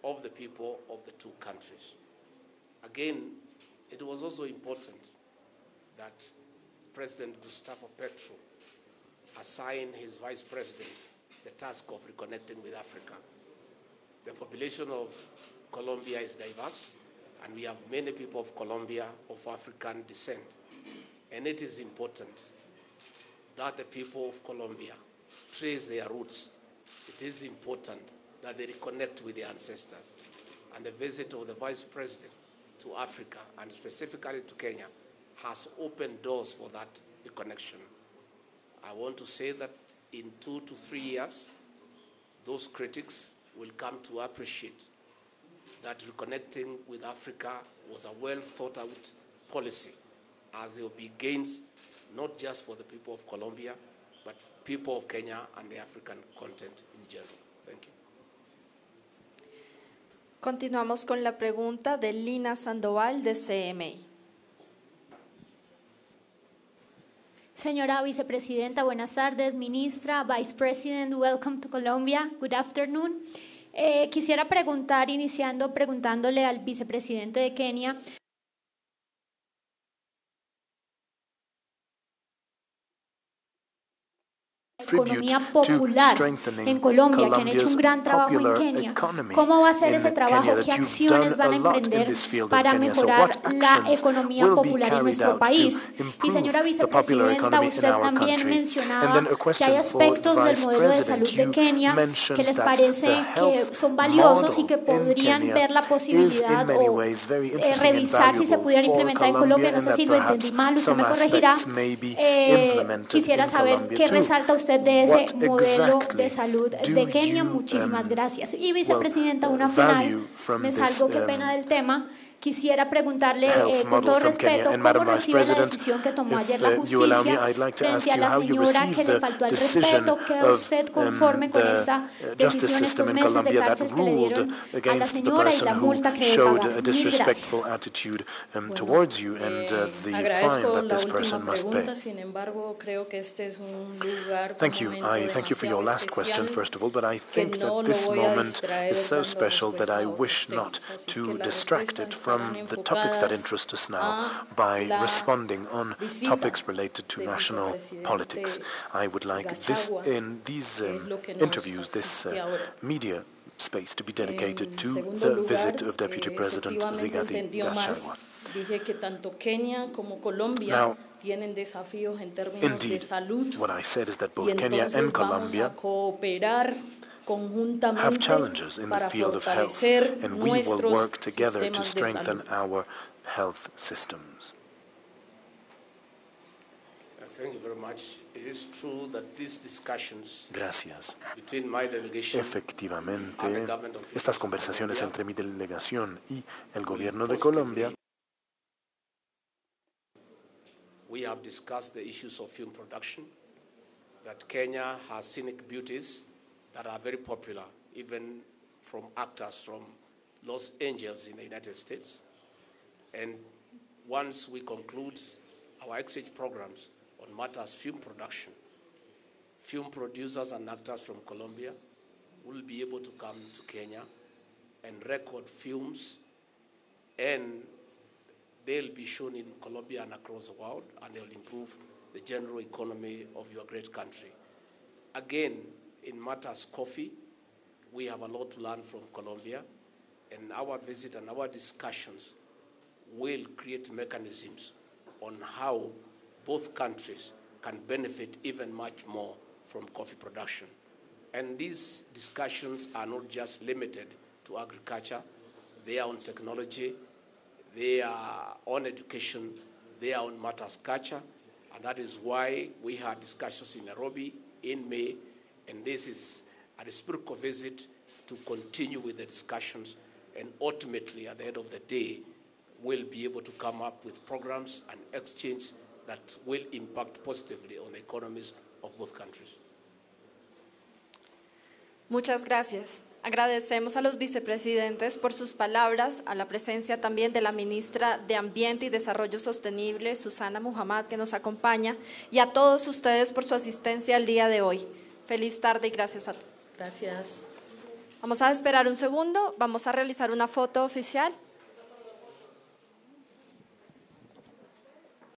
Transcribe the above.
of the people of the two countries. Again, it was also important that President Gustavo Petro assigned his vice president the task of reconnecting with Africa. The population of Colombia is diverse, and we have many people of Colombia of African descent. And it is important that the people of Colombia trace their roots. It is important that they reconnect with their ancestors. And the visit of the Vice President to Africa, and specifically to Kenya, has opened doors for that reconnection. I want to say that in 2 to 3 years, those critics will come to appreciate that reconnecting with Africa was a well thought out policy, as there will be gains not just for the people of Colombia, but people of Kenya and the African continent in general. Thank you. Continuamos con la pregunta de Lina Sandoval de CMI. Señora Vicepresidenta, buenas tardes. Ministra, Vice President, welcome to Colombia. Good afternoon. Quisiera preguntar, preguntándole al vicepresidente de Kenia. Economía popular en Colombia, que han hecho un gran trabajo en Kenia. ¿Cómo va a ser ese trabajo? ¿Qué acciones van a emprender para mejorar la economía popular en nuestro país? Y señora vicepresidenta, usted también mencionaba que hay aspectos del modelo de salud de Kenia que les parece que son valiosos y que podrían ver la posibilidad o revisar si se pudieran implementar en Colombia. No sé si lo entendí mal, usted me corregirá. Quisiera saber qué resalta usted de ese modelo de salud de Kenia. Muchísimas gracias. Y vicepresidenta, una final, me salgo, qué pena del tema. Quisiera preguntarle con todo respeto cómo recibe la decisión que tomó ayer la justicia frente a la señora que le faltó al respeto. ¿Queda usted conforme con esta decisión, estos meses de cárcel que le dieron a la señora y la multa que debe pagar? Mil gracias. Agradezco la última pregunta, sin embargo, creo que este es un lugar, Thank you. I thank you for your last question, first of all, but I think that this moment is so special that I wish not to distract it from the topics that interest us now by responding on topics related to national politics. I would like these interviews, this media space to be dedicated to the visit of Deputy President Riggy Gachagua. Now, indeed, what I said is that both Kenya and Colombia have challenges in the field of health, and we will work together to strengthen our health systems. Thank you very much. It is true that these discussions Gracias. between my delegation Efectivamente, estas conversaciones entre mi delegación y el gobierno de Colombia. We have discussed the issues of film production, that Kenya has scenic beauties that are very popular, even from actors from Los Angeles in the United States. And once we conclude our exchange programs on matters film production, film producers and actors from Colombia will be able to come to Kenya and record films, and they'll be shown in Colombia and across the world, and they'll improve the general economy of your great country. Again, in matters coffee, we have a lot to learn from Colombia, and our visit and our discussions will create mechanisms on how both countries can benefit even much more from coffee production. And these discussions are not just limited to agriculture. They are on technology, they are on education, they are on matters culture, and that is why we had discussions in Nairobi in May, and this is a reciprocal visit to continue with the discussions, and ultimately, at the end of the day, we'll be able to come up with programs and exchange that will impact positively on the economies of both countries. Muchas gracias. Agradecemos a los vicepresidentes por sus palabras, a la presencia también de la ministra de Ambiente y Desarrollo Sostenible, Susana Muhammad, que nos acompaña, y a todos ustedes por su asistencia el día de hoy. Feliz tarde y gracias a todos. Gracias. Vamos a esperar un segundo, vamos a realizar una foto oficial.